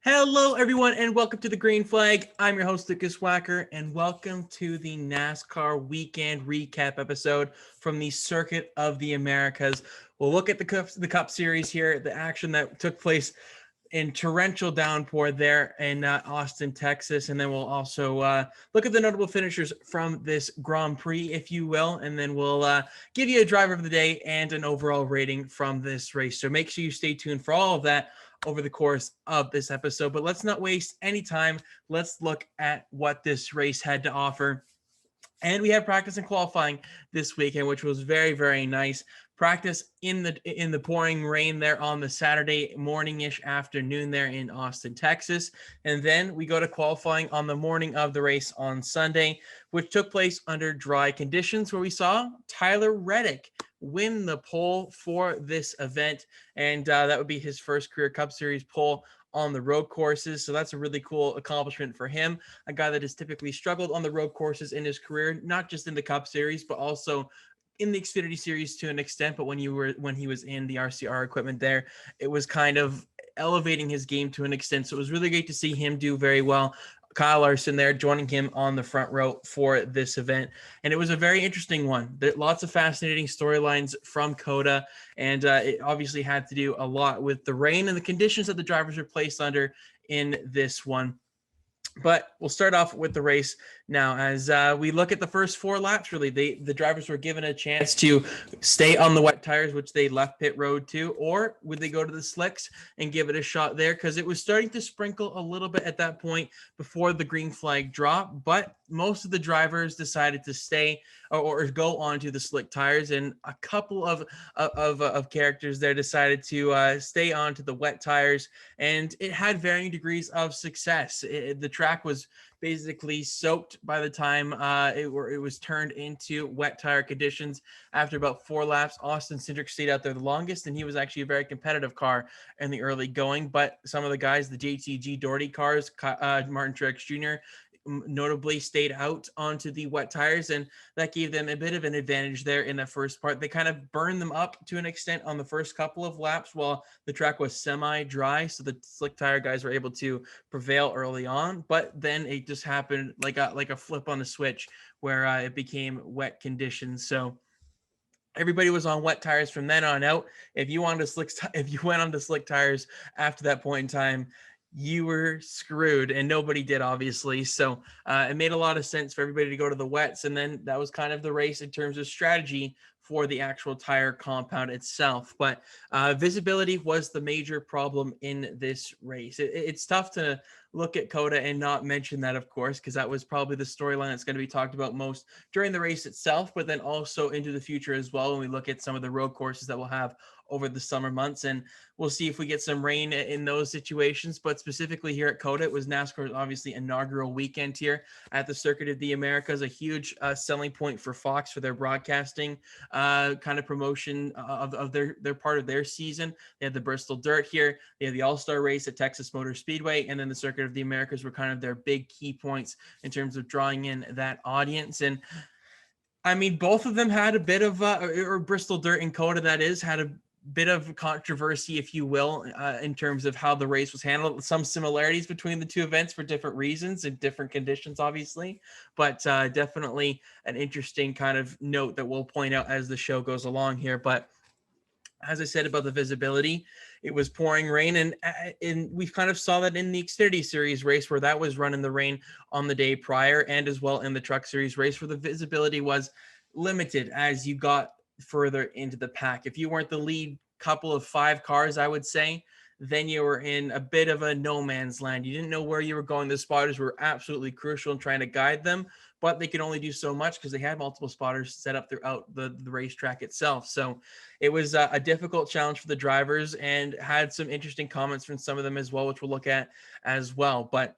Hello, everyone, and welcome to the Green Flag. I'm your host, Lukas Wacker, and welcome to the NASCAR weekend recap episode from the Circuit of the Americas. We'll look at the Cup Series here, the action that took place in torrential downpour there in Austin, Texas, and then we'll also look at the notable finishers from this Grand Prix, if you will, and then we'll give you a driver of the day and an overall rating from this race. So make sure you stay tuned for all of that over the course of this episode. But let's not waste any time. Let's look at what this race had to offer. And we had practice and qualifying this weekend, which was very, very nice. Practice in the pouring rain there on the Saturday morning-ish afternoon there in Austin, Texas. And then we go to qualifying on the morning of the race on Sunday, which took place under dry conditions, where we saw Tyler Reddick win the pole for this event. And that would be his first career Cup Series pole on the road courses. So that's a really cool accomplishment for him, a guy that has typically struggled on the road courses in his career, not just in the Cup Series, but also in the Xfinity Series to an extent. But when he was in the RCR equipment there, it was kind of elevating his game to an extent. So it was really great to see him do very well. Kyle Larson there joining him on the front row for this event. And it was a very interesting one. There lots of fascinating storylines from COTA, and it obviously had to do a lot with the rain and the conditions that the drivers were placed under in this one. But we'll start off with the race now. As we look at the first four laps, really, the drivers were given a chance to stay on the wet tires, which they left pit road to, or would they go to the slicks and give it a shot there? Because it was starting to sprinkle a little bit at that point before the green flag drop, but most of the drivers decided to stay or go onto the slick tires, and a couple of characters there decided to stay onto the wet tires, and it had varying degrees of success. The track was basically soaked by the time it was turned into wet tire conditions. After about 4 laps, Austin Syndrick stayed out there the longest, and he was actually a very competitive car in the early going. But some of the guys, the JTG Doherty cars, Martin Truex Jr., notably stayed out onto the wet tires, and that gave them a bit of an advantage there in the first part. They kind of burned them up to an extent on the first couple of laps while the track was semi-dry, so the slick tire guys were able to prevail early on. But then it just happened like a flip on the switch where it became wet conditions. So everybody was on wet tires from then on out. If you went on to slick tires after that point in time, you were screwed, and nobody did, obviously. So it made a lot of sense for everybody to go to the wets, and then that was kind of the race in terms of strategy for the actual tire compound itself. But visibility was the major problem in this race. It's tough to look at COTA and not mention that, of course, because that was probably the storyline that's going to be talked about most during the race itself, but then also into the future as well when we look at some of the road courses that we'll have over the summer months. And we'll see if we get some rain in those situations. But specifically here at COTA, it was NASCAR's obviously inaugural weekend here at the Circuit of the Americas, a huge selling point for Fox for their broadcasting kind of promotion of their part of their season. They had the Bristol Dirt here. They had the All-Star race at Texas Motor Speedway, and then the Circuit of the Americas were kind of their big key points in terms of drawing in that audience. And I mean, both of them had a bit of, or Bristol Dirt and COTA, that is, had a bit of controversy, if you will, in terms of how the race was handled. Some similarities between the two events for different reasons and different conditions, obviously, but definitely an interesting kind of note that we'll point out as the show goes along here. But as I said about the visibility, it was pouring rain, and we kind of saw that in the Xfinity Series race where that was run in the rain on the day prior, and as well in the Truck Series race where the visibility was limited as you got further into the pack. If you weren't the lead couple of 5 cars, I would say, then you were in a bit of a no man's land. You didn't know where you were going. The spotters were absolutely crucial in trying to guide them, but they could only do so much because they had multiple spotters set up throughout the racetrack itself. So it was a difficult challenge for the drivers, and had some interesting comments from some of them as well, which we'll look at as well. But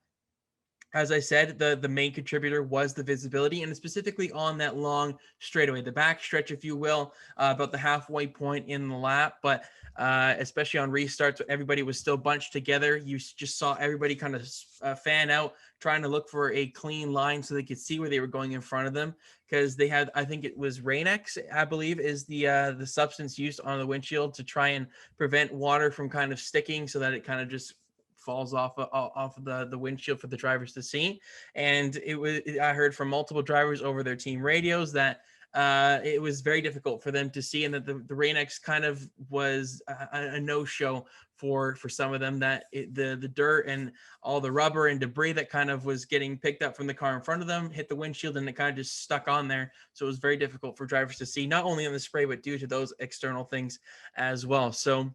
as I said, the main contributor was the visibility, and specifically on that long straightaway, the back stretch, if you will, about the halfway point in the lap. But especially on restarts, everybody was still bunched together. You just saw everybody kind of fan out, trying to look for a clean line so they could see where they were going in front of them, because they had, I think it was Rain-X, I believe, is the substance used on the windshield to try and prevent water from kind of sticking, so that it kind of just falls off of the windshield for the drivers to see. And I heard from multiple drivers over their team radios that it was very difficult for them to see, and that the Rain X kind of was a no-show for some of them, that the dirt and all the rubber and debris that kind of was getting picked up from the car in front of them hit the windshield, and it kind of just stuck on there. So it was very difficult for drivers to see, not only in the spray, but due to those external things as well. So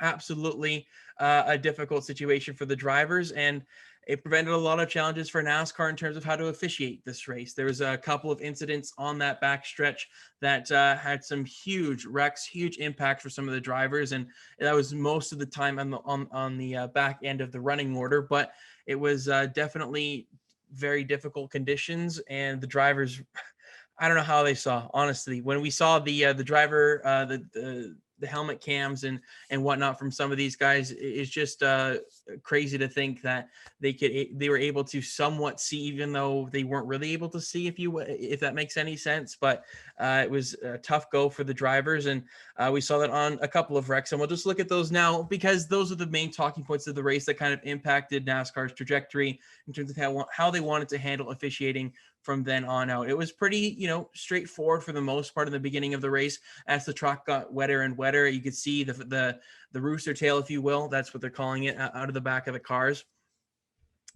absolutely a difficult situation for the drivers, and it prevented a lot of challenges for NASCAR in terms of how to officiate this race. There was a couple of incidents on that backstretch that had some huge wrecks, huge impacts for some of the drivers, and that was most of the time on the back end of the running order. But it was definitely very difficult conditions, and the drivers, I don't know how they saw, honestly. When we saw the driver, the helmet cams and whatnot from some of these guys, it's just crazy to think that they were able to somewhat see, even though they weren't really able to see, if that makes any sense. But it was a tough go for the drivers, and we saw that on a couple of wrecks, and we'll just look at those now, because those are the main talking points of the race that kind of impacted NASCAR's trajectory in terms of how they wanted to handle officiating from then on out. It was pretty, straightforward for the most part in the beginning of the race. As the track got wetter and wetter, you could see the rooster tail, if you will, that's what they're calling it, out of the back of the cars,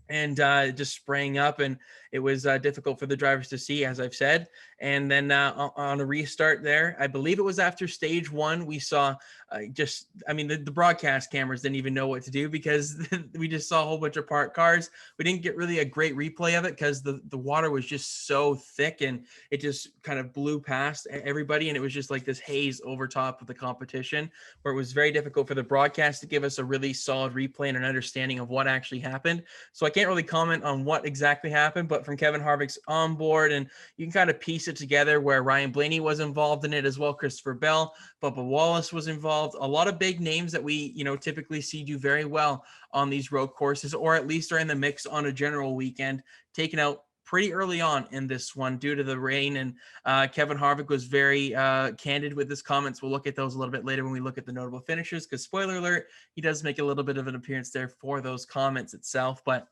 and just spraying up, and it was difficult for the drivers to see, as I've said. And then on a restart there, I believe it was after stage one, we saw the broadcast cameras didn't even know what to do, because we just saw a whole bunch of parked cars. We didn't get really a great replay of it because the water was just so thick, and it just kind of blew past everybody, and it was just like this haze over top of the competition, where it was very difficult for the broadcast to give us a really solid replay and an understanding of what actually happened. So I can't really comment on what exactly happened, but from Kevin Harvick's onboard, and you can kind of piece it together where Ryan Blaney was involved in it as well. Christopher Bell, Bubba Wallace was involved. A lot of big names that we, typically see do very well on these road courses, or at least are in the mix on a general weekend, taken out pretty early on in this one due to the rain. And Kevin Harvick was very candid with his comments. We'll look at those a little bit later when we look at the notable finishers, because spoiler alert, he does make a little bit of an appearance there for those comments itself. But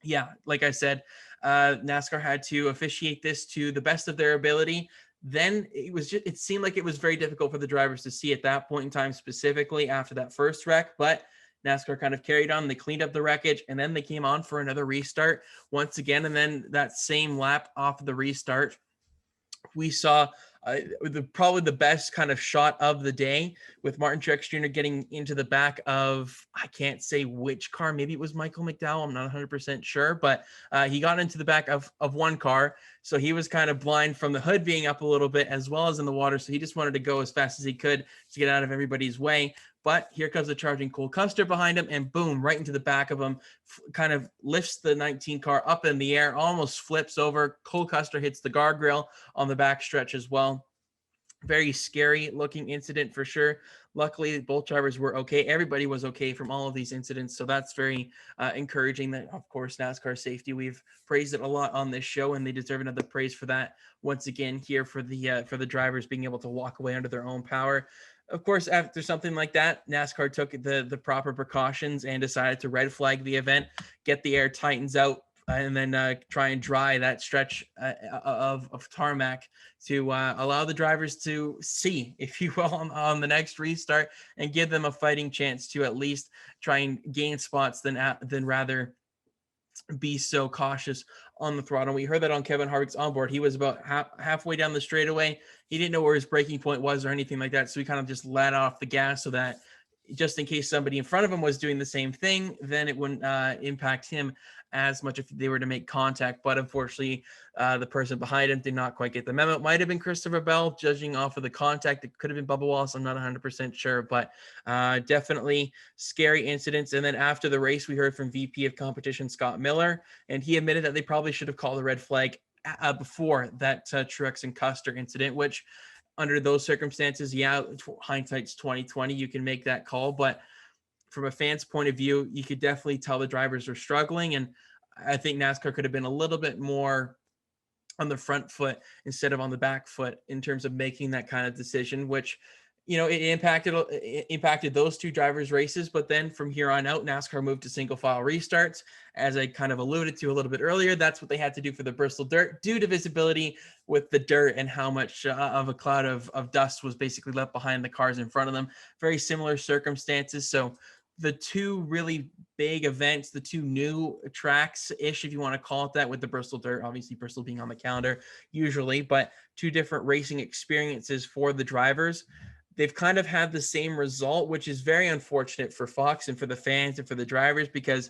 yeah, like I said, NASCAR had to officiate this to the best of their ability. Then it seemed like it was very difficult for the drivers to see at that point in time, specifically after that first wreck. But NASCAR kind of carried on. They cleaned up the wreckage, and then they came on for another restart once again. And then that same lap off of the restart, we saw probably the best kind of shot of the day, with Martin Truex Jr. getting into the back of, I can't say which car, maybe it was Michael McDowell, I'm not 100% sure, but he got into the back of one car, so he was kind of blind from the hood being up a little bit as well as in the water, so he just wanted to go as fast as he could to get out of everybody's way. But here comes the charging Cole Custer behind him, and boom, right into the back of him, kind of lifts the 19 car up in the air, almost flips over. Cole Custer hits the guardrail on the back stretch as well. Very scary looking incident for sure. Luckily, both drivers were okay. Everybody was okay from all of these incidents. So that's very encouraging. That, of course, NASCAR safety, we've praised it a lot on this show, and they deserve another praise for that. Once again, here for the drivers being able to walk away under their own power. Of course, after something like that, NASCAR took the proper precautions and decided to red flag the event, get the air tightens out, and then try and dry that stretch of tarmac to allow the drivers to see, if you will, on the next restart, and give them a fighting chance to at least try and gain spots than rather be so cautious on the throttle. We heard that on Kevin Harvick's onboard. He was about halfway down the straightaway. He didn't know where his braking point was or anything like that, so he kind of just let off the gas so that just in case somebody in front of him was doing the same thing, then it wouldn't impact him as much if they were to make contact. But unfortunately, the person behind him did not quite get the memo. It might have been Christopher Bell, judging off of the contact. It could have been Bubba Wallace. I'm not 100% sure, but definitely scary incidents. And then after the race, we heard from VP of Competition Scott Miller, and he admitted that they probably should have called the red flag before that Truex and Custer incident, which under those circumstances, yeah, hindsight's 2020. You can make that call, but from a fan's point of view, you could definitely tell the drivers are struggling, and I think NASCAR could have been a little bit more on the front foot instead of on the back foot in terms of making that kind of decision, which it impacted those two drivers' races. But then from here on out, NASCAR moved to single file restarts. As I kind of alluded to a little bit earlier, that's what they had to do for the Bristol dirt due to visibility with the dirt and how much of a cloud of dust was basically left behind the cars in front of them. Very similar circumstances. So the two really big events, the two new tracks-ish, if you want to call it that, with the Bristol dirt, obviously Bristol being on the calendar usually, but two different racing experiences for the drivers. They've kind of had the same result, which is very unfortunate for Fox and for the fans and for the drivers, because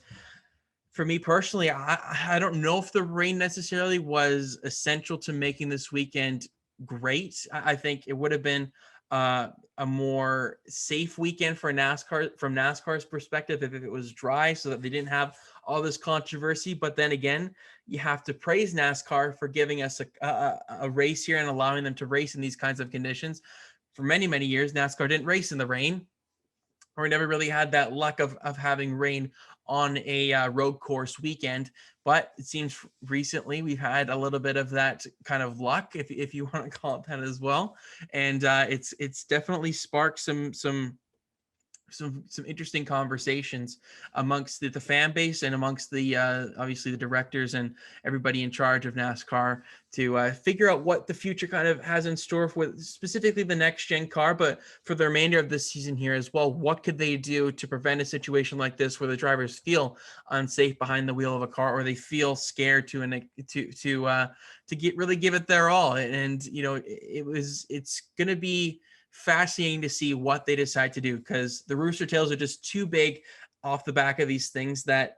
for me personally, I don't know if the rain necessarily was essential to making this weekend great. I think it would have been a more safe weekend for NASCAR from NASCAR's perspective if it was dry, so that they didn't have all this controversy. But then again, you have to praise NASCAR for giving us a race here and allowing them to race in these kinds of conditions. For many, many years, NASCAR didn't race in the rain, or never really had that luck of having rain on a road course weekend. But it seems recently we've had a little bit of that kind of luck, if you want to call it that as well. And it's definitely sparked some interesting conversations amongst the fan base and amongst the obviously the directors and everybody in charge of NASCAR to figure out what the future kind of has in store with specifically the next gen car, but for the remainder of this season here as well. What could they do to prevent a situation like this where the drivers feel unsafe behind the wheel of a car, or they feel scared to give it their all? And it's going to be fascinating to see what they decide to do, because the rooster tails are just too big off the back of these things that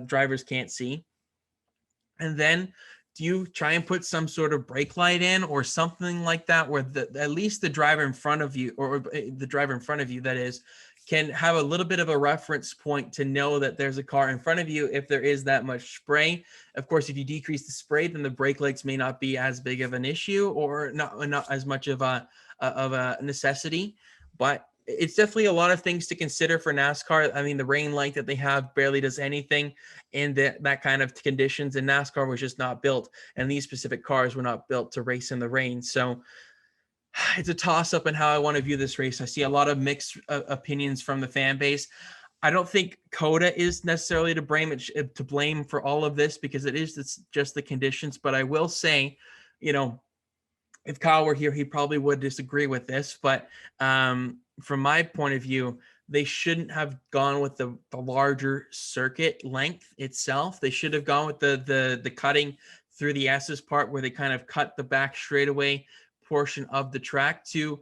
drivers can't see. And then do you try and put some sort of brake light in or something like that, where at least the driver in front of you, or the driver in front of you, that is, can have a little bit of a reference point to know that there's a car in front of you if there is that much spray. Of course, if you decrease the spray, then the brake lights may not be as big of an issue, or not as much of a necessity. But it's definitely a lot of things to consider for NASCAR. I mean, the rain light that they have barely does anything in that kind of conditions, and NASCAR was just not built, and these specific cars were not built to race in the rain. So it's a toss-up in how I want to view this race. I see a lot of mixed opinions from the fan base. I don't think COTA is necessarily to blame for all of this, because it's just the conditions. But I will say, if Kyle were here, he probably would disagree with this. But from my point of view, they shouldn't have gone with the larger circuit length itself. They should have gone with the cutting through the S's part, where they kind of cut the back straightaway portion of the track to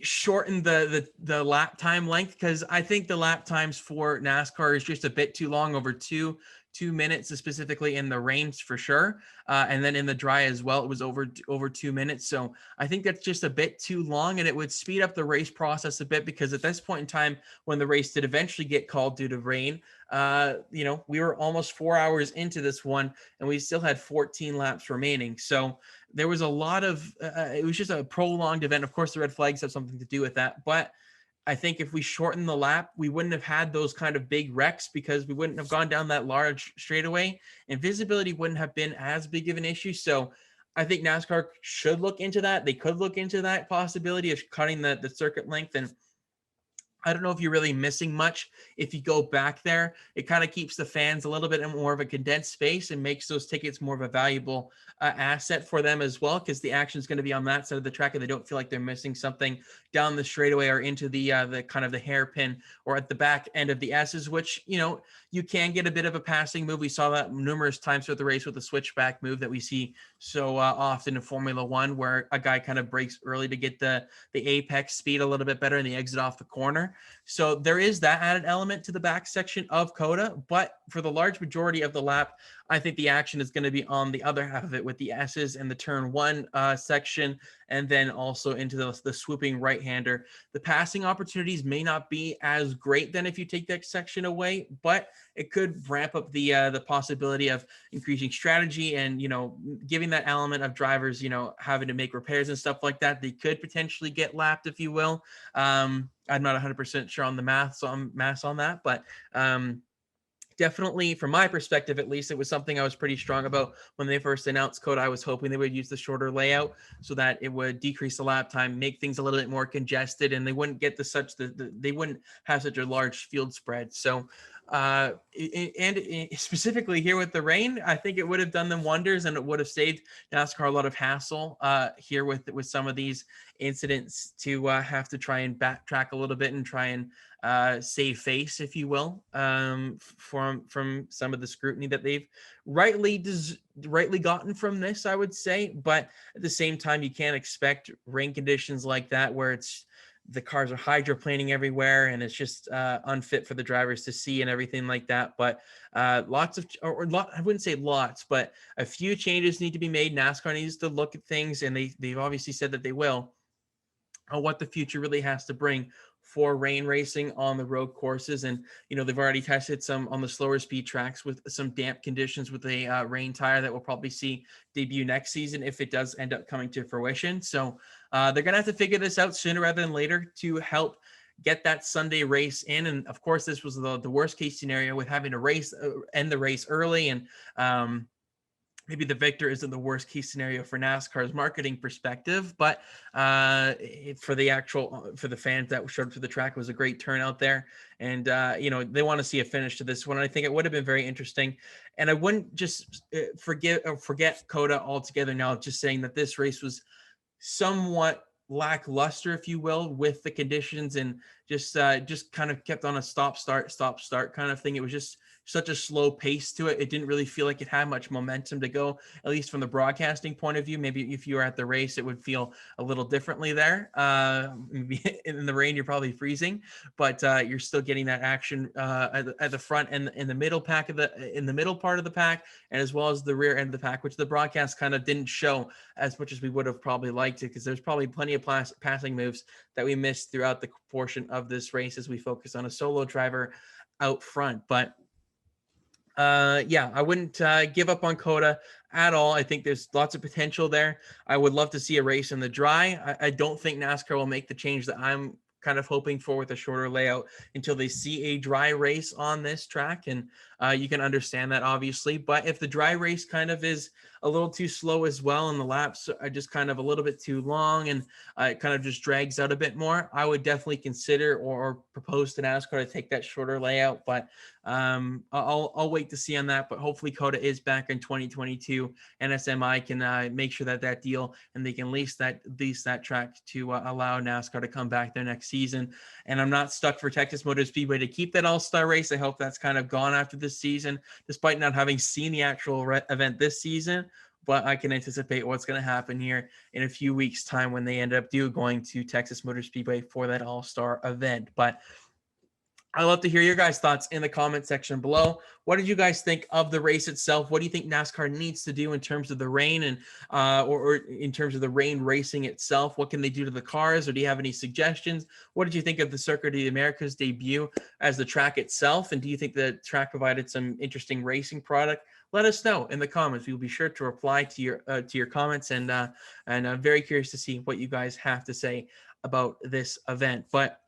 shorten the lap time length, because I think the lap times for NASCAR is just a bit too long, over two minutes, specifically in the rains for sure, and then in the dry as well, it was over 2 minutes. So I think that's just a bit too long, and it would speed up the race process a bit, because at this point in time, when the race did eventually get called due to rain, we were almost 4 hours into this one, and we still had 14 laps remaining. So there was a lot of it was just a prolonged event. Of course, the red flags have something to do with that, but I think if we shorten the lap, we wouldn't have had those kind of big wrecks, because we wouldn't have gone down that large straightaway, and visibility wouldn't have been as big of an issue. So I think NASCAR should look into that. They could look into that possibility of cutting the circuit length. And I don't know if you're really missing much if you go back there. It kind of keeps the fans a little bit more of a condensed space and makes those tickets more of a valuable asset for them as well, because the action is going to be on that side of the track, and they don't feel like they're missing something down the straightaway or into the kind of the hairpin or at the back end of the S's, which, you can get a bit of a passing move. We saw that numerous times throughout the race with the switchback move that we see so often in Formula One, where a guy kind of breaks early to get the apex speed a little bit better and the exit off the corner. So there is that added element to the back section of COTA, but for the large majority of the lap, I think the action is going to be on the other half of it, with the S's and the turn one section, and then also into the swooping right-hander. The passing opportunities may not be as great then if you take that section away, but it could ramp up the possibility of increasing strategy and, giving that element of drivers, having to make repairs and stuff like that. They could potentially get lapped, if you will. I'm not 100% sure on the math on that, but definitely, from my perspective, at least, it was something I was pretty strong about when they first announced COTA. I was hoping they would use the shorter layout so that it would decrease the lap time, make things a little bit more congested, and they wouldn't get they wouldn't have such a large field spread. So, specifically here with the rain, I think it would have done them wonders, and it would have saved NASCAR a lot of hassle here with some of these incidents to have to try and backtrack a little bit and try and save face, if you will, from some of the scrutiny that they've rightly gotten from this, I would say. But at the same time, you can't expect rain conditions like that where the cars are hydroplaning everywhere and it's just unfit for the drivers to see and everything like that. But I wouldn't say lots, but a few changes need to be made. NASCAR needs to look at things, and they've obviously said that they will, on what the future really has to bring for rain racing on the road courses. And, they've already tested some on the slower speed tracks with some damp conditions with a rain tire that we'll probably see debut next season if it does end up coming to fruition. So they're going to have to figure this out sooner rather than later to help get that Sunday race in. And of course, this was the worst case scenario with having to end the race early. And, maybe the victor isn't the worst case scenario for NASCAR's marketing perspective, but for the fans that showed up to the track, it was a great turnout there. And, they want to see a finish to this one. I think it would have been very interesting. And I wouldn't just forget COTA altogether now, just saying that this race was somewhat lackluster, if you will, with the conditions, and just kind of kept on a stop start kind of thing. It was just such a slow pace to it. It didn't really feel like it had much momentum to go, at least from the broadcasting point of view. Maybe if you were at the race, it would feel a little differently there. Maybe in the rain, you're probably freezing, but you're still getting that action at the front and in the middle part of the pack, and as well as the rear end of the pack, which the broadcast kind of didn't show as much as we would have probably liked it, because there's probably plenty of passing moves that we missed throughout the portion of this race as we focus on a solo driver out front. But I wouldn't give up on COTA at all. I think there's lots of potential there. I would love to see a race in the dry. I don't think NASCAR will make the change that I'm kind of hoping for with a shorter layout until they see a dry race on this track. And you can understand that, obviously. But if the dry race kind of is a little too slow as well, and the laps are just kind of a little bit too long, and it kind of just drags out a bit more, I would definitely consider or propose to NASCAR to take that shorter layout. But I'll wait to see on that. But hopefully COTA is back in 2022, and SMI can make sure that deal, and they can lease that track to allow NASCAR to come back there next season. And I'm not stuck for Texas Motor Speedway to keep that all-star race. I hope that's kind of gone after this season, despite not having seen the actual event this season. But I can anticipate what's going to happen here in a few weeks' time when they end up going to Texas Motor Speedway for that all-star event. But I'd love to hear your guys' thoughts in the comment section below. What did you guys think of the race itself? What do you think NASCAR needs to do in terms of the rain and or in terms of the rain racing itself? What can they do to the cars, or do you have any suggestions? What did you think of the Circuit of the Americas debut as the track itself? And do you think the track provided some interesting racing product? Let us know in the comments. We'll be sure to reply to your comments, and I'm very curious to see what you guys have to say about this event. But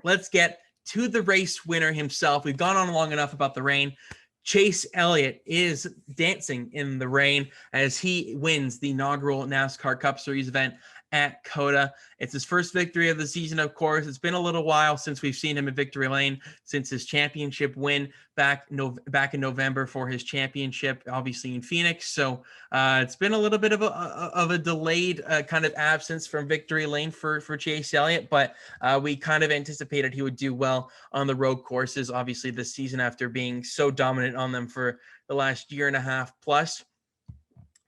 let's get to the race winner himself. We've gone on long enough about the rain. Chase Elliott is dancing in the rain as he wins the inaugural NASCAR Cup Series event at COTA. It's his first victory of the season, of course. It's been a little while since we've seen him in victory lane, since his championship win back in November for his championship, obviously in Phoenix. So it's been a little bit of a delayed kind of absence from victory lane for Chase Elliott, but we kind of anticipated he would do well on the road courses, obviously this season, after being so dominant on them for the last year and a half plus.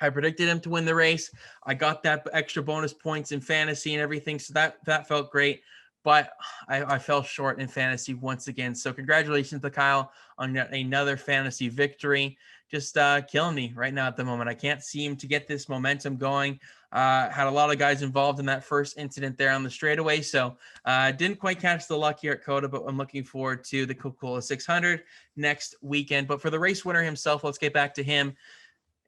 I predicted him to win the race. I got that extra bonus points in fantasy and everything, so that felt great. But I fell short in fantasy once again. So congratulations to Kyle on another fantasy victory. Just killing me right now at the moment. I can't seem to get this momentum going. Had a lot of guys involved in that first incident there on the straightaway, so didn't quite catch the luck here at COTA, but I'm looking forward to the Coca-Cola 600 next weekend. But for the race winner himself, let's get back to him.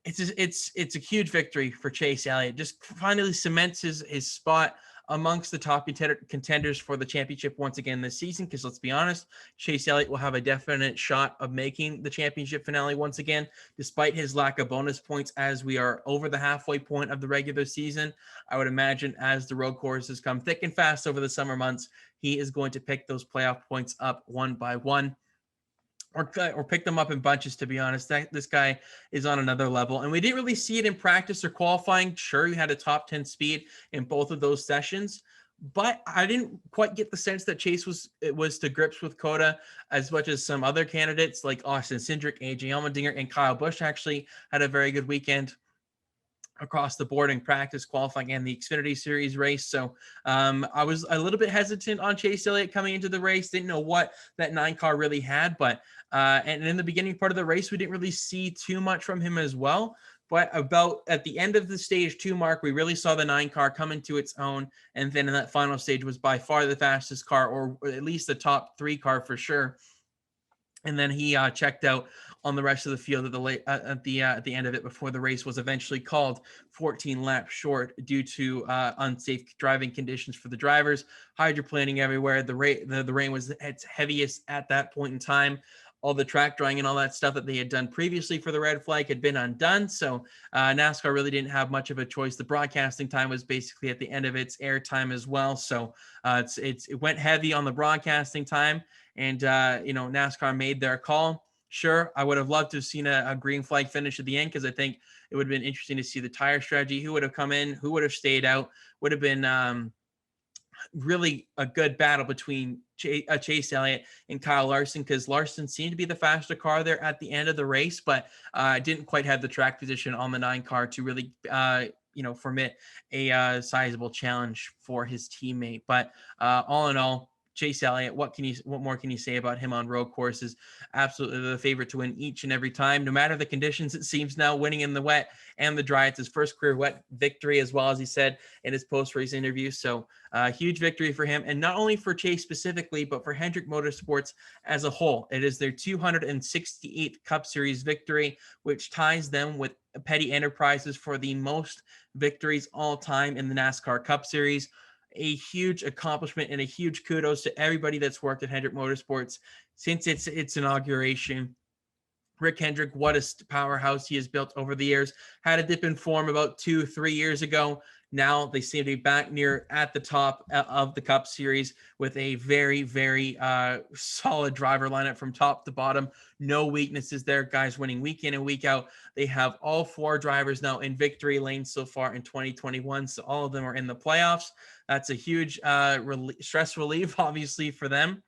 It's a huge victory for Chase Elliott. Just finally cements his spot amongst the top contenders for the championship once again this season, because let's be honest, Chase Elliott will have a definite shot of making the championship finale once again, despite his lack of bonus points as we are over the halfway point of the regular season. I would imagine as the road courses come thick and fast over the summer months, he is going to pick those playoff points up one by one. Or pick them up in bunches, to be honest. This guy is on another level. And we didn't really see it in practice or qualifying. Sure, he had a top 10 speed in both of those sessions, but I didn't quite get the sense that Chase was to grips with COTA as much as some other candidates like Austin Syndrick, AJ Allmendinger, and Kyle Busch actually had a very good weekend across the board in practice, qualifying, and the Xfinity Series race. So I was a little bit hesitant on Chase Elliott coming into the race. Didn't know what that 9 car really had, but and in the beginning part of the race, we didn't really see too much from him as well. But about at the end of the stage 2 mark, we really saw the 9 car come into its own. And then in that final stage was by far the fastest car, or at least the top 3 car for sure. And then he checked out on the rest of the field at the end of it before the race was eventually called 14 laps short due to unsafe driving conditions for the drivers, hydroplaning everywhere. The rain was at its heaviest at that point in time. All the track drawing and all that stuff that they had done previously for the red flag had been undone. So NASCAR really didn't have much of a choice. The broadcasting time was basically at the end of its air time as well. So it went heavy on the broadcasting time. And, NASCAR made their call. Sure, I would have loved to have seen a green flag finish at the end, because I think it would have been interesting to see the tire strategy, who would have come in, who would have stayed out. Would have been really a good battle between Chase Elliott and Kyle Larson, because Larson seemed to be the faster car there at the end of the race, but didn't quite have the track position on the 9 car to really permit a sizable challenge for his teammate. But all in all, Chase Elliott, what more can you say about him on road courses? Absolutely the favorite to win each and every time, no matter the conditions. It seems now, winning in the wet and the dry. It's his first career wet victory, as well as he said in his post-race interview. So huge victory for him, and not only for Chase specifically, but for Hendrick Motorsports as a whole. It is their 268th Cup Series victory, which ties them with Petty Enterprises for the most victories all time in the NASCAR Cup Series. A huge accomplishment and a huge kudos to everybody that's worked at Hendrick Motorsports since its inauguration. Rick Hendrick, what a powerhouse he has built over the years. Had a dip in form about 2-3 years ago. Now they seem to be back near at the top of the Cup Series with a very, very solid driver lineup from top to bottom. No weaknesses there. Guys winning week in and week out. They have all 4 drivers now in victory lane so far in 2021. So all of them are in the playoffs. That's a huge stress relief, obviously, for them.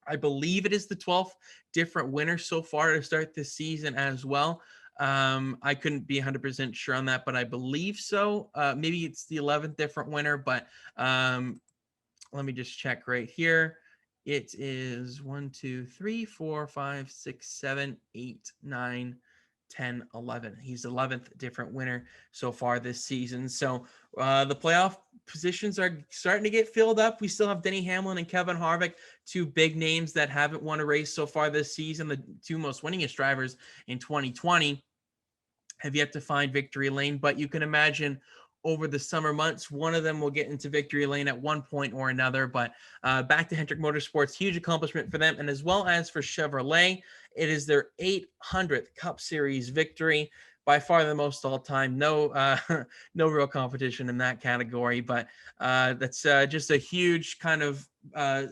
I believe it is the 12th different winner so far to start this season as well. I couldn't be 100% sure on that, but I believe so. Maybe it's the 11th different winner, but let me just check right here. It is 1, 2, 3, 4, 5, 6, 7, 8, 9, 10, 11. He's 11th different winner so far this season. So the playoff positions are starting to get filled up. We still have Denny Hamlin and Kevin Harvick, 2 big names that haven't won a race so far this season. The 2 most winningest drivers in 2020 have yet to find victory lane, but you can imagine over the summer months, one of them will get into victory lane at one point or another. But back to Hendrick Motorsports, huge accomplishment for them. And as well as for Chevrolet, it is their 800th Cup Series victory, by far the most all time. No real competition in that category, but that's just a huge kind of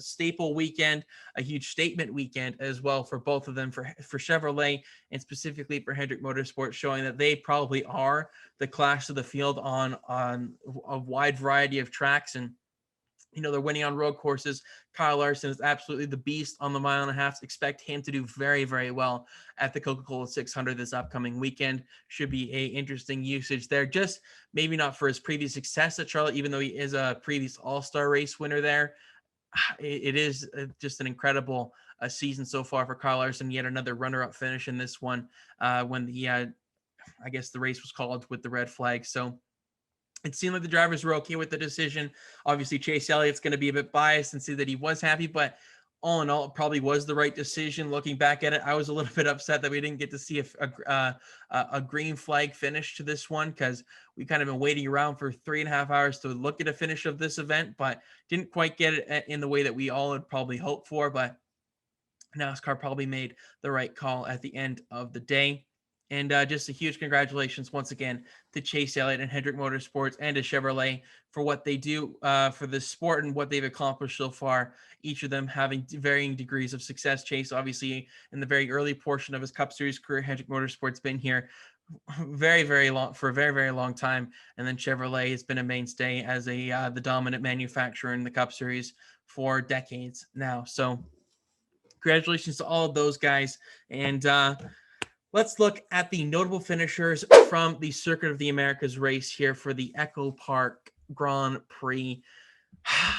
staple weekend, a huge statement weekend as well for both of them, for Chevrolet and specifically for Hendrick Motorsports, showing that they probably are the class of the field on a wide variety of tracks. And they're winning on road courses. Kyle Larson is absolutely the beast on the 1.5 miles. Expect him to do very, very well at the Coca-Cola 600 this upcoming weekend. Should be a interesting usage there. Just maybe not for his previous success at Charlotte, even though he is a previous All-Star race winner there. It is just an incredible season so far for Kyle Larson. Yet another runner-up finish in this one when the race was called with the red flag. So it seemed like the drivers were okay with the decision. Obviously, Chase Elliott's going to be a bit biased and say that he was happy, but all in all, it probably was the right decision. Looking back at it, I was a little bit upset that we didn't get to see a green flag finish to this one, because we kind of been waiting around for 3.5 hours to look at a finish of this event, but didn't quite get it in the way that we all had probably hoped for. But NASCAR probably made the right call at the end of the day. And just a huge congratulations once again to Chase Elliott and Hendrick Motorsports and to Chevrolet for what they do for the sport and what they've accomplished so far, each of them having varying degrees of success. Chase, obviously, in the very early portion of his Cup Series career, Hendrick Motorsports been here very long for a very long time, and then Chevrolet has been a mainstay as the dominant manufacturer in the Cup Series for decades now. So congratulations to all of those guys. And let's look at the notable finishers from the Circuit of the Americas race here for the EchoPark Grand Prix.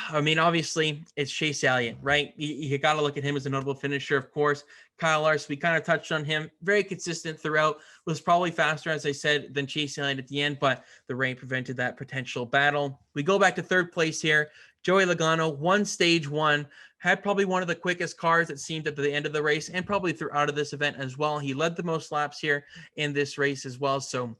I mean, obviously, it's Chase Elliott, right? You got to look at him as a notable finisher, of course. Kyle Larson, we kind of touched on him. Very consistent throughout. Was probably faster, as I said, than Chase Elliott at the end, but the rain prevented that potential battle. We go back to third place here. Joey Logano won stage one. Had probably one of the quickest cars, it seemed, at the end of the race, and probably throughout of this event as well. He led the most laps here in this race as well. So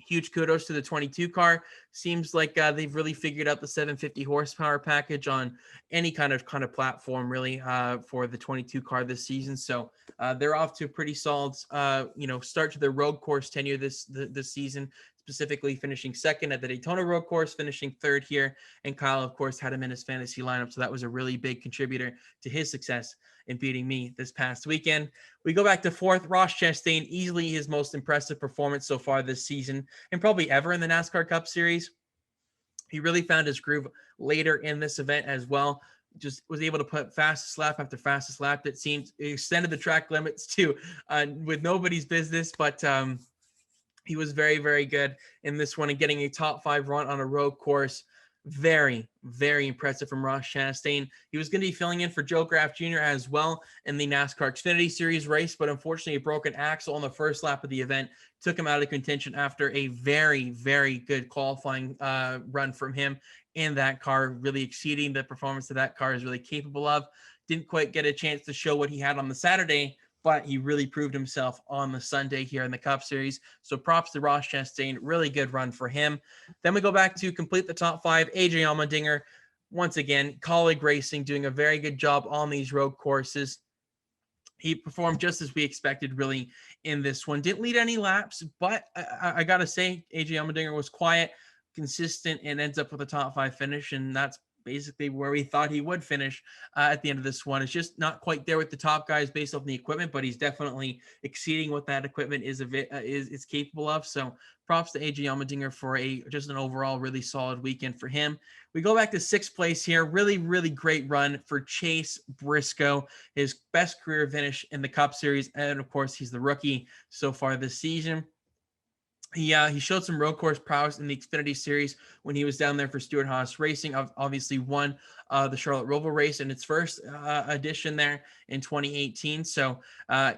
huge kudos to the 22 car. Seems like they've really figured out the 750 horsepower package on any kind of platform, really, for the 22 car this season. So they're off to a pretty solid, start to their road course tenure this season, specifically finishing second at the Daytona road course, finishing third here. And Kyle, of course, had him in his fantasy lineup. So that was a really big contributor to his success in beating me this past weekend. We go back to fourth. Ross Chastain, easily his most impressive performance so far this season and probably ever in the NASCAR Cup Series. He really found his groove later in this event as well. Just was able to put fastest lap after fastest lap. It seemed extended the track limits to with nobody's business, but he was very good in this one and getting a top 5 run on a road course. Very impressive from Ross Chastain. He was going to be filling in for Joe Graf Jr. as well in the NASCAR Xfinity Series race, but unfortunately a broken axle on the first lap of the event took him out of contention after a very good qualifying run from him in that car, really exceeding the performance that that car is really capable of. Didn't quite get a chance to show what he had on the Saturday, but he really proved himself on the Sunday here in the Cup Series. So props to Ross Chastain. Really good run for him. Then we go back to complete the top 5. AJ Allmendinger, once again, colleague racing, doing a very good job on these road courses. He performed just as we expected, really, in this one. Didn't lead any laps, but I got to say, AJ Allmendinger was quiet, consistent, and ends up with a top 5 finish, and that's basically where we thought he would finish at the end of this one. It's just not quite there with the top guys based off the equipment, but he's definitely exceeding what that equipment is capable of. So props to AJ Allmendinger for just an overall really solid weekend for him. We go back to 6th place here. Really great run for Chase Briscoe. His best career finish in the Cup Series, and of course he's the rookie so far this season. He showed some road course prowess in the Xfinity Series when he was down there for Stewart-Haas Racing. Obviously won the Charlotte Roval race in its first edition there in 2018. So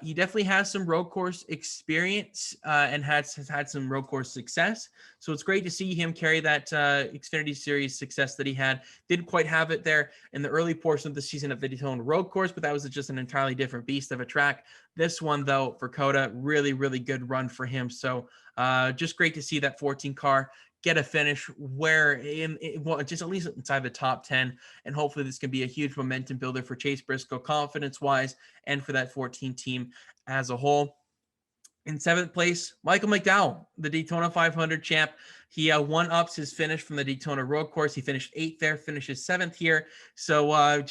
he definitely has some road course experience and has had some road course success. So it's great to see him carry that Xfinity Series success that he had. Didn't quite have it there in the early portion of the season at the Daytona road course, but that was just an entirely different beast of a track. This one, though, for COTA, really good run for him. So just great to see that 14 car get a finish where just at least inside the top 10. And hopefully this can be a huge momentum builder for Chase Briscoe confidence-wise and for that 14 team as a whole. In 7th place, Michael McDowell, the Daytona 500 champ. He one-ups his finish from the Daytona road course. He finished 8th there, finishes 7th here. So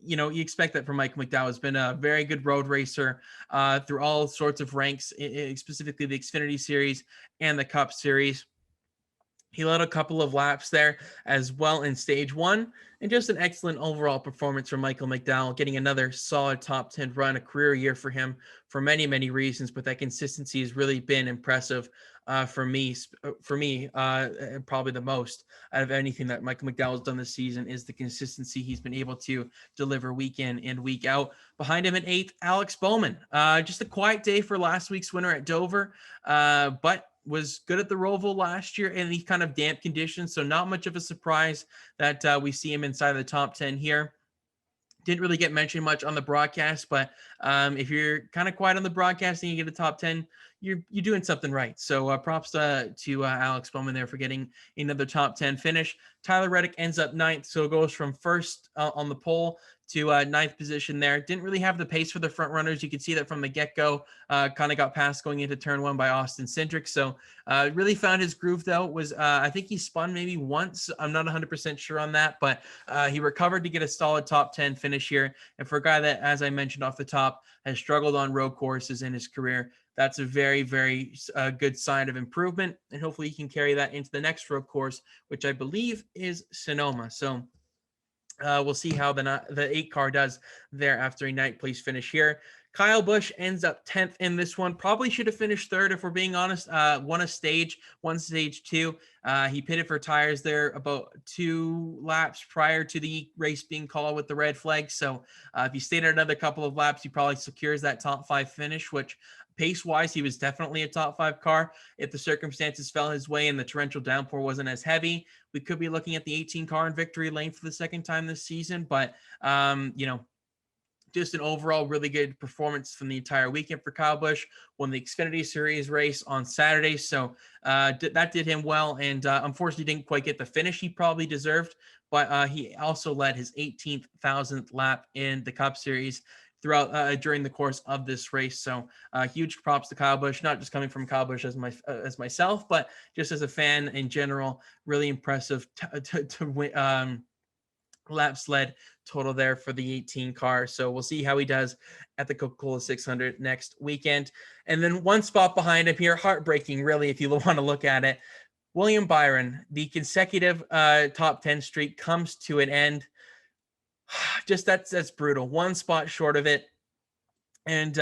you expect that from Mike McDowell. Has been a very good road racer through all sorts of ranks, specifically the Xfinity Series and the Cup Series. He led a couple of laps there as well in stage 1, and just an excellent overall performance from Michael McDowell, getting another solid top 10 run, a career year for him for many reasons, but that consistency has really been impressive for me, probably the most out of anything that Michael McDowell has done this season is the consistency he's been able to deliver week in and week out. Behind him in 8th, Alex Bowman. Just a quiet day for last week's winner at Dover, but was good at the Roval last year in these kind of damp conditions, so not much of a surprise that we see him inside the top 10 here. Didn't really get mentioned much on the broadcast, but if you're kind of quiet on the broadcast and you get a top 10, you're doing something right. So props to Alex Bowman there for getting another top 10 finish. Tyler Reddick ends up ninth, so it goes from first on the pole to ninth position there. Didn't really have the pace for the front runners. You can see that from the get-go. Kind of got passed going into turn one by Austin Syndrick. So really found his groove, though. Was I think he spun maybe once. I'm not 100% sure on that, but he recovered to get a solid top 10 finish here. And for a guy that, as I mentioned off the top, has struggled on road courses in his career, that's a very, very good sign of improvement. And hopefully he can carry that into the next road course, which I believe is Sonoma. So we'll see how the 8 car does there after a ninth place finish here. Kyle Busch ends up 10th in this one. Probably should have finished third if we're being honest. Won stage 2. He pitted for tires there about 2 laps prior to the race being called with the red flag. So if he stayed another couple of laps, he probably secures that top 5 finish, which pace-wise, he was definitely a top 5 car. If the circumstances fell his way and the torrential downpour wasn't as heavy, we could be looking at the 18 car in victory lane for the second time this season. But, just an overall really good performance from the entire weekend for Kyle Busch. Won the Xfinity Series race on Saturday, so that did him well, and unfortunately didn't quite get the finish he probably deserved, but he also led his 18,000th lap in the Cup Series throughout during the course of this race. So huge props to Kyle Busch, not just coming from Kyle Busch as myself, but just as a fan in general. Really impressive to win. Laps led total there for the 18 car. So we'll see how he does at the Coca-Cola 600 next weekend. And then one spot behind him here, heartbreaking really if you want to look at it, William Byron. The consecutive top 10 streak comes to an end. Just that's brutal. One spot short of it. And,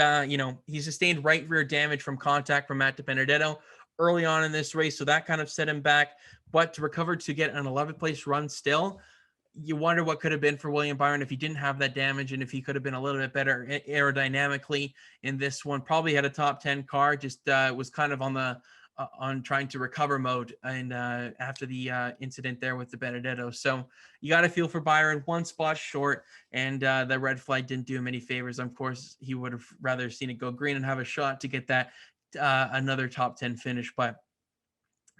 he sustained right rear damage from contact from Matt DiBenedetto early on in this race. So that kind of set him back. But to recover to get an 11th place run still, you wonder what could have been for William Byron if he didn't have that damage and if he could have been a little bit better aerodynamically in this one. Probably had a top 10 car, just was kind of on trying to recover mode and after the incident there with the Benedetto. So you got to feel for Byron, one spot short, and the red flag didn't do him any favors. Of course, he would have rather seen it go green and have a shot to get that another top 10 finish, but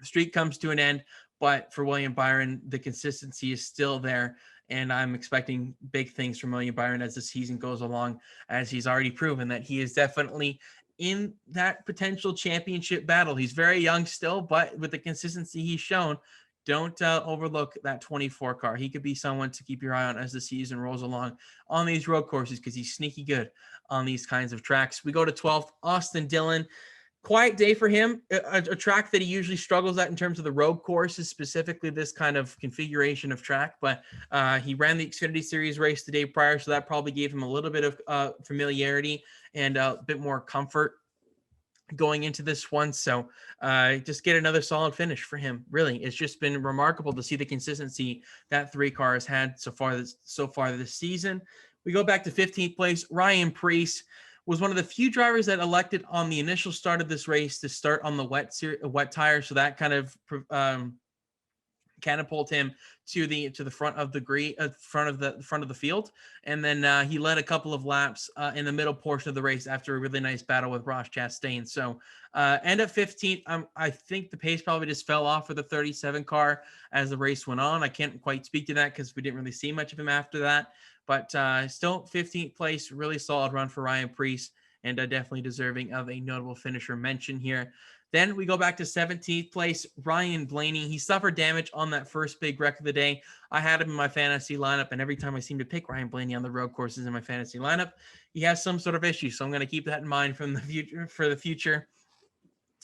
the streak comes to an end. But for William Byron, the consistency is still there, and I'm expecting big things from William Byron as the season goes along, as he's already proven that he is definitely in that potential championship battle. He's very young still, but with the consistency he's shown, don't overlook that 24 car. He could be someone to keep your eye on as the season rolls along on these road courses because he's sneaky good on these kinds of tracks. We go to 12th, Austin Dillon. Quiet day for him, a track that he usually struggles at in terms of the road courses, specifically this kind of configuration of track. But he ran the Xfinity Series race the day prior, so that probably gave him a little bit of familiarity and a bit more comfort going into this one. So just get another solid finish for him. Really, it's just been remarkable to see the consistency that 3 car has had so far this season. We go back to 15th place, Ryan Preece. Was one of the few drivers that elected on the initial start of this race to start on the wet tire. So that kind of catapulted him to the front of the front of the field. And then he led a couple of laps in the middle portion of the race after a really nice battle with Ross Chastain. So end up 15th. I think the pace probably just fell off for the 37 car as the race went on. I can't quite speak to that because we didn't really see much of him after that. But still 15th place, really solid run for Ryan Preece, and definitely deserving of a notable finisher mention here. Then we go back to 17th place, Ryan Blaney. He suffered damage on that first big wreck of the day. I had him in my fantasy lineup, and every time I seem to pick Ryan Blaney on the road courses in my fantasy lineup, he has some sort of issue. So I'm going to keep that in mind for the future.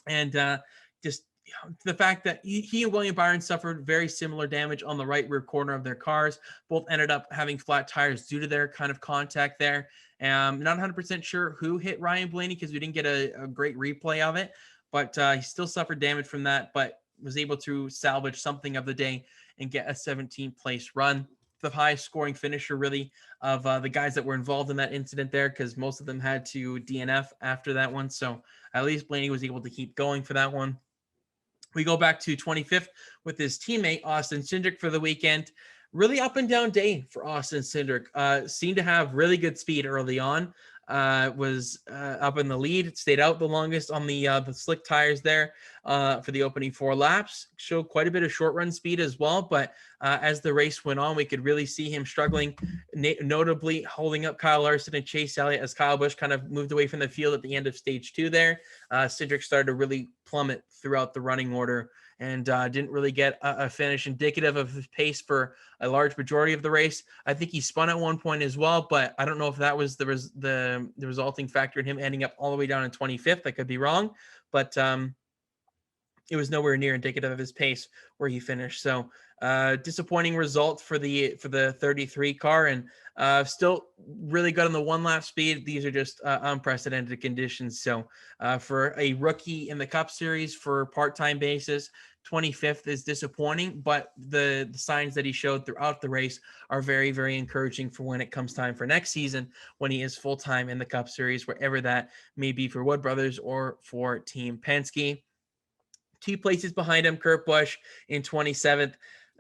And just the fact that he and William Byron suffered very similar damage on the right rear corner of their cars. Both ended up having flat tires due to their kind of contact there. Not 100% sure who hit Ryan Blaney because we didn't get a great replay of it, but he still suffered damage from that, but was able to salvage something of the day and get a 17th place run. The highest scoring finisher really of the guys that were involved in that incident there, because most of them had to DNF after that one. So at least Blaney was able to keep going for that one. We go back to 25th with his teammate, Austin Syndrick, for the weekend. really up and down day for Austin Syndrick. Seemed to have really good speed early on. Was up in the lead, stayed out the longest on the slick tires there for the opening 4 laps. Showed quite a bit of short run speed as well, but as the race went on, we could really see him struggling, notably holding up Kyle Larson and Chase Elliott as Kyle Busch kind of moved away from the field at the end of stage 2 there. Syndrick started to really plummet throughout the running order and didn't really get a finish indicative of his pace for a large majority of the race. I think he spun at one point as well, but I don't know if that was the resulting factor in him ending up all the way down in 25th. I could be wrong, but it was nowhere near indicative of his pace where he finished. So disappointing result for the 33 car, and still really good on the 1 lap speed. These are just unprecedented conditions. So for a rookie in the Cup Series for part-time basis, 25th is disappointing, but the signs that he showed throughout the race are very, very encouraging for when it comes time for next season, when he is full-time in the Cup Series, wherever that may be for Wood Brothers or for Team Penske. 2 places behind him, Kurt Busch in 27th.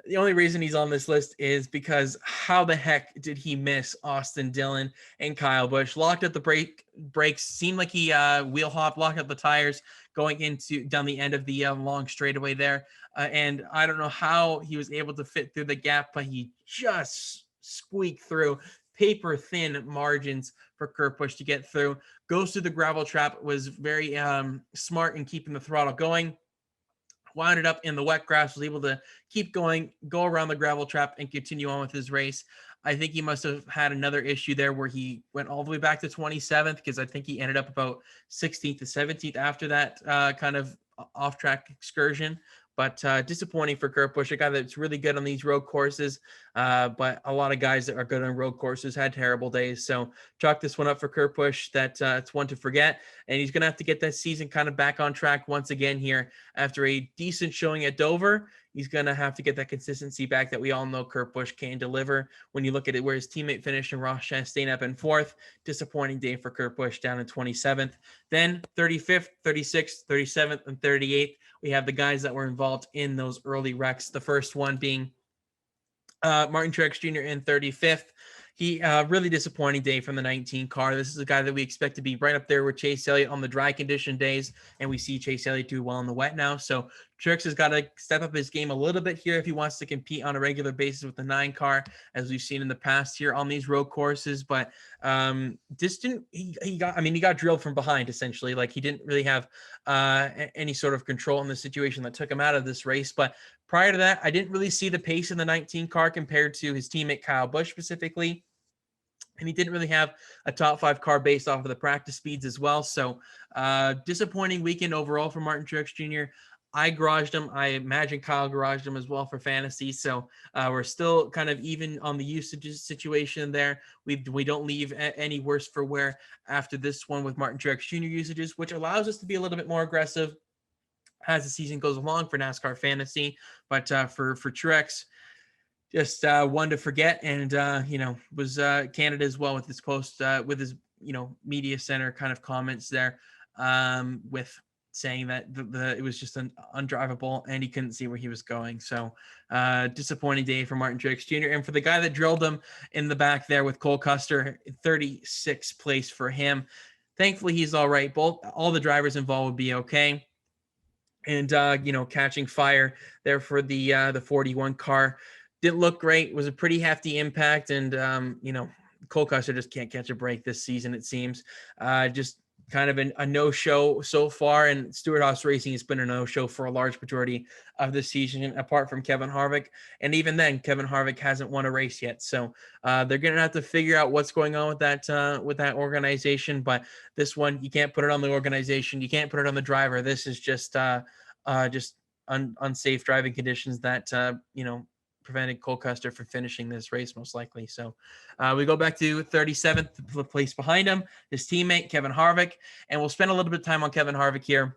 The only reason he's on this list is because how the heck did he miss Austin Dillon and Kyle Busch? Locked up the brakes, seemed like he wheel hopped, locked up the tires going down the end of the long straightaway there. And I don't know how he was able to fit through the gap, but he just squeaked through. Paper thin margins for Kurt Busch to get through. Goes through the gravel trap, was very smart in keeping the throttle going. Wound it up in the wet grass, was able to keep going, go around the gravel trap, and continue on with his race. I think he must have had another issue there where he went all the way back to 27th, because I think he ended up about 16th to 17th after that kind of off-track excursion. But disappointing for Kurt Busch, a guy that's really good on these road courses. But a lot of guys that are good on road courses had terrible days. So chalk this one up for Kurt Busch. It's one to forget. And he's going to have to get that season kind of back on track once again here after a decent showing at Dover. He's going to have to get that consistency back that we all know Kurt Busch can deliver. When you look at it, where his teammate finished and Ross Chastain up in 4th, disappointing day for Kurt Busch down in 27th. Then 35th, 36th, 37th, and 38th. We have the guys that were involved in those early wrecks. The first one being Martin Truex Jr. in 35th. He really disappointing day from the 19 car. This is a guy that we expect to be right up there with Chase Elliott on the dry condition days, and we see Chase Elliott do well in the wet now. So Truex has got to step up his game a little bit here if he wants to compete on a regular basis with the 9 car, as we've seen in the past here on these road courses. But he got drilled from behind essentially. Like, he didn't really have any sort of control in the situation that took him out of this race. But prior to that, I didn't really see the pace in the 19 car compared to his teammate Kyle Busch specifically. And he didn't really have a top 5 car based off of the practice speeds as well. So disappointing weekend overall for Martin Truex Jr. I garaged him. I imagine Kyle garaged him as well for fantasy. So we're still kind of even on the usage situation there. We don't leave any worse for wear after this one with Martin Truex Jr. usages, which allows us to be a little bit more aggressive as the season goes along for NASCAR fantasy. But for Truex, just one to forget, and was candid as well with his post, with his media center kind of comments there, with saying that it was just undrivable and he couldn't see where he was going. So disappointing day for Martin Truex Jr. And for the guy that drilled him in the back there with Cole Custer, 36th place for him. Thankfully, he's all right. All the drivers involved would be okay. And catching fire there for the 41 car. Didn't look great. It was a pretty hefty impact. And, Cole Custer just can't catch a break this season, it seems. Just kind of a no-show so far. And Stewart-Haas Racing has been a no-show for a large majority of the season, apart from Kevin Harvick. And even then, Kevin Harvick hasn't won a race yet. So they're going to have to figure out what's going on with that organization. But this one, you can't put it on the organization. You can't put it on the driver. This is just unsafe driving conditions that, prevented Cole Custer from finishing this race most likely. So we go back to 37th place behind him, his teammate Kevin Harvick, and we'll spend a little bit of time on Kevin Harvick here.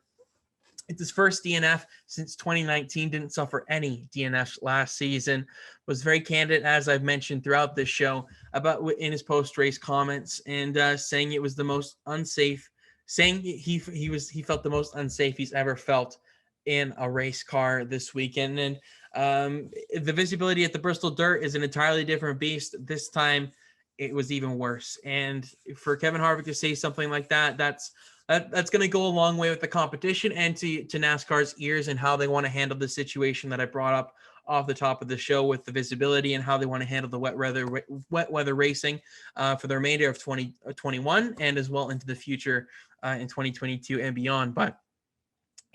It's his first DNF since 2019, didn't suffer any DNFs last season, was very candid, as I've mentioned throughout this show, about in his post-race comments, and saying it was the most unsafe, saying he felt the most unsafe he's ever felt in a race car this weekend. And The visibility at the Bristol Dirt is an entirely different beast. This time it was even worse. And for Kevin Harvick to say something like that, that's going to go a long way with the competition and to NASCAR's ears and how they want to handle the situation that I brought up off the top of the show with the visibility and how they want to handle the wet weather racing for the remainder of 2021 and as well into the future in 2022 and beyond. But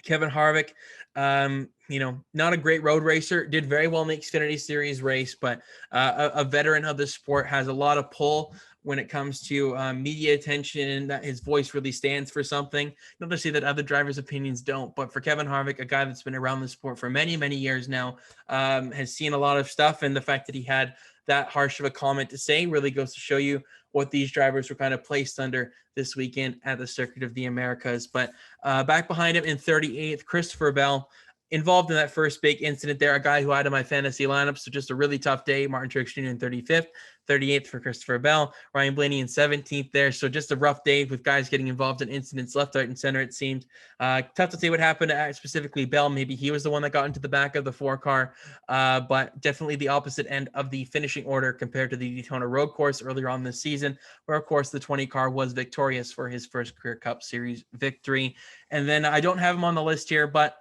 Kevin Harvick, not a great road racer, did very well in the Xfinity Series race, but a veteran of the sport, has a lot of pull when it comes to media attention, that his voice really stands for something. Not to say that other drivers' opinions don't, but for Kevin Harvick, a guy that's been around the sport for many, many years now, has seen a lot of stuff, and the fact that he had that harsh of a comment to say really goes to show you what these drivers were kind of placed under this weekend at the Circuit of the Americas. But back behind him in 38th, Christopher Bell, involved in that first big incident there, a guy who I had in my fantasy lineup, so just a really tough day. Martin Truex Jr. in 35th, 38th for Christopher Bell, Ryan Blaney in 17th there, so just a rough day with guys getting involved in incidents left, right, and center, it seemed. Tough to say what happened to specifically Bell. Maybe he was the one that got into the back of the 4-car, but definitely the opposite end of the finishing order compared to the Daytona road course earlier on this season, where, of course, the 20-car was victorious for his first career Cup Series victory. And then I don't have him on the list here, but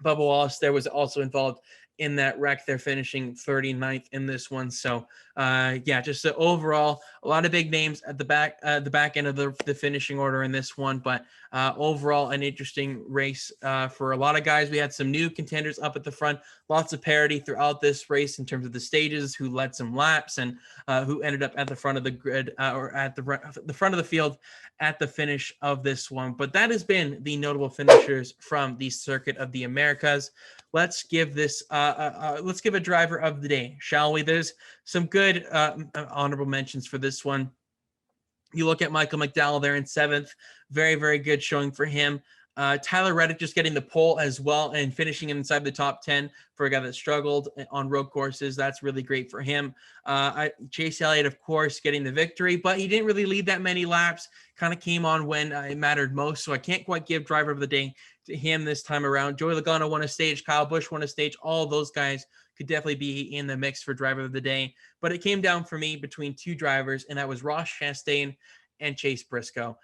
Bubba Wallace there was also involved in that wreck. They're finishing 39th in this one. So just overall, a lot of big names at the back end of the finishing order in this one, but overall an interesting race for a lot of guys. We had some new contenders up at the front, lots of parity throughout this race in terms of the stages, who led some laps and who ended up at the front of the grid or at the front of the field at the finish of this one. But that has been the notable finishers from the Circuit of the Americas. Let's give this let's give a driver of the day, shall we? There's some good honorable mentions for this one. You look at Michael McDowell there in 7th, very, very good showing for him. Tyler Reddick just getting the pole as well and finishing inside the top 10 for a guy that struggled on road courses. That's really great for him. Chase Elliott, of course, getting the victory, but he didn't really lead that many laps. Kind of came on when it mattered most, so I can't quite give driver of the day to him this time around. Joey Logano won a stage. Kyle Busch won a stage. All those guys could definitely be in the mix for driver of the day. But it came down for me between two drivers, and that was Ross Chastain and Chase Briscoe.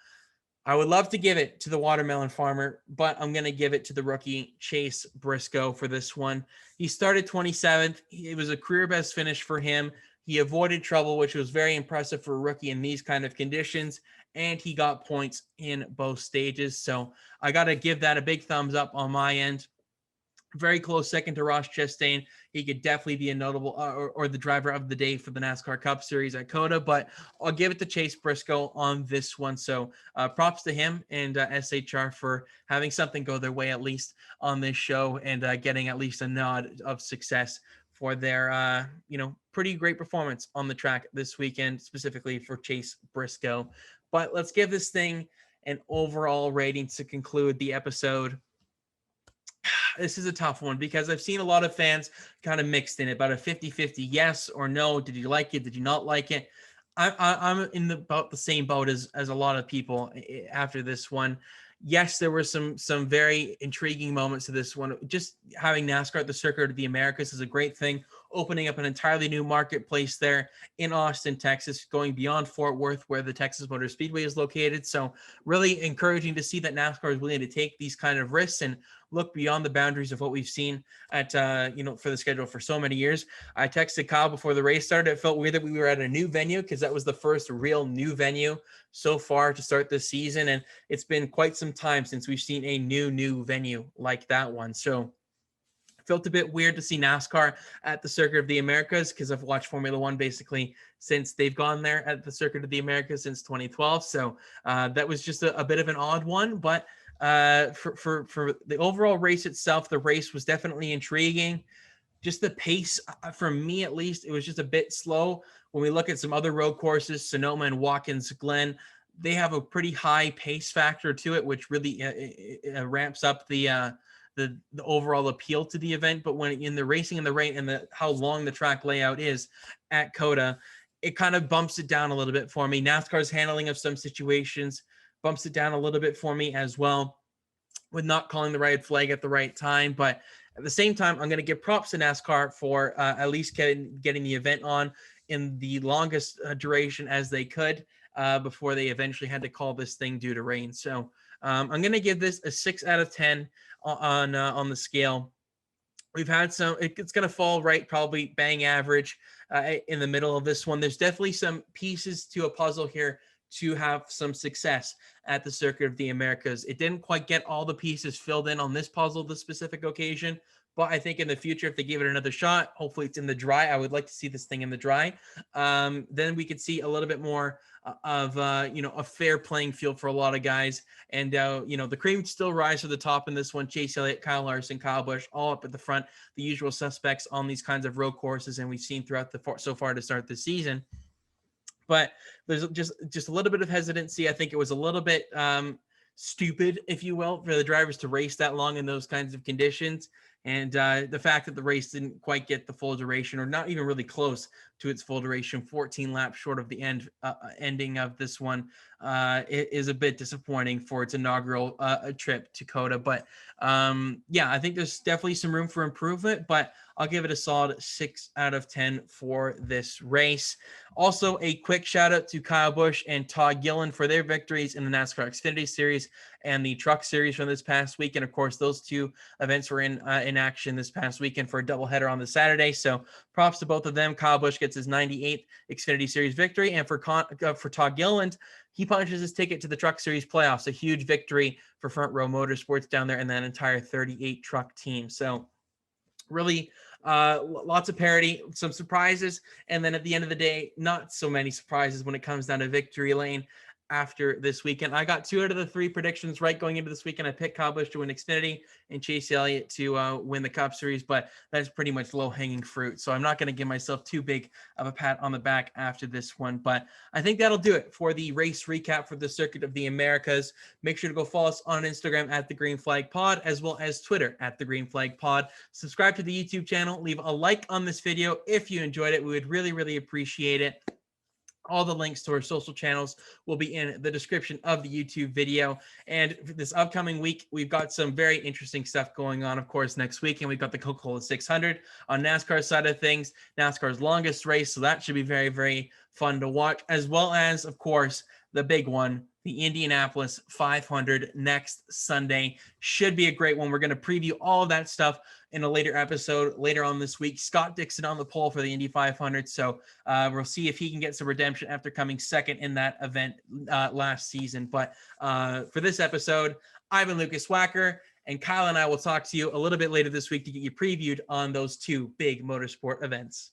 I would love to give it to the watermelon farmer, but I'm going to give it to the rookie Chase Briscoe for this one. He started 27th. It was a career best finish for him. He avoided trouble, which was very impressive for a rookie in these kind of conditions, and he got points in both stages. So I got to give that a big thumbs up on my end. Very close second to Ross Chastain. He could definitely be a notable or the driver of the day for the NASCAR Cup Series at COTA, but I'll give it to Chase Briscoe on this one. So props to him and SHR for having something go their way at least on this show and getting at least a nod of success for their pretty great performance on the track this weekend, specifically for Chase Briscoe. But let's give this thing an overall rating to conclude the episode. This is a tough one because I've seen a lot of fans kind of mixed in it, about a 50-50 yes or no. Did you like it? Did you not like it? I'm in about the same boat as a lot of people after this one. Yes, there were some very intriguing moments to this one. Just having NASCAR at the Circuit of the Americas is a great thing, opening up an entirely new marketplace there in Austin, Texas, going beyond Fort Worth, where the Texas Motor Speedway is located. So really encouraging to see that NASCAR is willing to take these kind of risks and look beyond the boundaries of what we've seen at, for the schedule for so many years. I texted Kyle before the race started. It felt weird that we were at a new venue because that was the first real new venue so far to start this season. And it's been quite some time since we've seen a new venue like that one. So felt a bit weird to see NASCAR at the Circuit of the Americas because I've watched Formula One basically since they've gone there at the Circuit of the Americas since 2012. So that was just a bit of an odd one, but for the overall race itself, the race was definitely intriguing. Just the pace, for me at least, it was just a bit slow. When we look at some other road courses, Sonoma and Watkins Glen, they have a pretty high pace factor to it, which really ramps up the overall appeal to the event. But when in the racing and the rain and how long the track layout is at COTA, it kind of bumps it down a little bit for me. NASCAR's handling of some situations bumps it down a little bit for me as well with not calling the right flag at the right time. But At the same time, I'm going to give props to NASCAR for at least getting the event on in the longest duration as they could before they eventually had to call this thing due to rain. So I'm going to give this a 6 out of 10 on the scale. We've had some, it's going to fall right, probably bang average in the middle of this one. There's definitely some pieces to a puzzle here to have some success at the Circuit of the Americas. It didn't quite get all the pieces filled in on this puzzle, this specific occasion, but I think in the future, if they give it another shot, hopefully it's in the dry. I would like to see this thing in the dry. Then we could see a little bit more of a fair playing field for a lot of guys. And the cream still rise to the top in this one. Chase Elliott, Kyle Larson, Kyle Busch, all up at the front, the usual suspects on these kinds of road courses, and we've seen throughout so far to start the season. But there's just a little bit of hesitancy. I think it was a little bit stupid, if you will, for the drivers to race that long in those kinds of conditions. And the fact that the race didn't quite get the full duration, or not even really close to its full duration, 14 laps short of the ending of this one, is a bit disappointing for its inaugural trip to COTA. But I think there's definitely some room for improvement, but I'll give it a solid 6 out of 10 for this race. Also, a quick shout out to Kyle Busch and Todd Gilliland for their victories in the NASCAR Xfinity Series and the Truck Series from this past week. And of course, those two events were in action this past weekend for a doubleheader on the Saturday. So props to both of them. Kyle Busch gets his 98th Xfinity Series victory. And for Todd Gilliland, he punches his ticket to the Truck Series playoffs, a huge victory for Front Row Motorsports down there and that entire 38 truck team. So really lots of parity, some surprises, and then at the end of the day, not so many surprises when it comes down to victory lane after this weekend. I got 2 out of the 3 predictions right going into this weekend. I picked Kyle Busch to win Xfinity and Chase Elliott to win the Cup Series, but that's pretty much low-hanging fruit. So I'm not going to give myself too big of a pat on the back after this one. But I think that'll do it for the race recap for the Circuit of the Americas. Make sure to go follow us on Instagram at The Green Flag Pod, as well as Twitter at The Green Flag Pod. Subscribe to the YouTube channel. Leave a like on this video if you enjoyed it. We would really, really appreciate it. All the links to our social channels will be in the description of the YouTube video. And for this upcoming week, we've got some very interesting stuff going on, of course, next week. And we've got the Coca-Cola 600 on NASCAR side of things, NASCAR's longest race. So that should be very, very fun to watch, as well as, of course, the big one, the Indianapolis 500 next Sunday. Should be a great one. We're going to preview all of that stuff in a later episode later on this week. Scott Dixon on the pole for the Indy 500. So we'll see if he can get some redemption after coming second in that event last season. But for this episode, I've been Lukas Wacker, and Kyle and I will talk to you a little bit later this week to get you previewed on those 2 big motorsport events.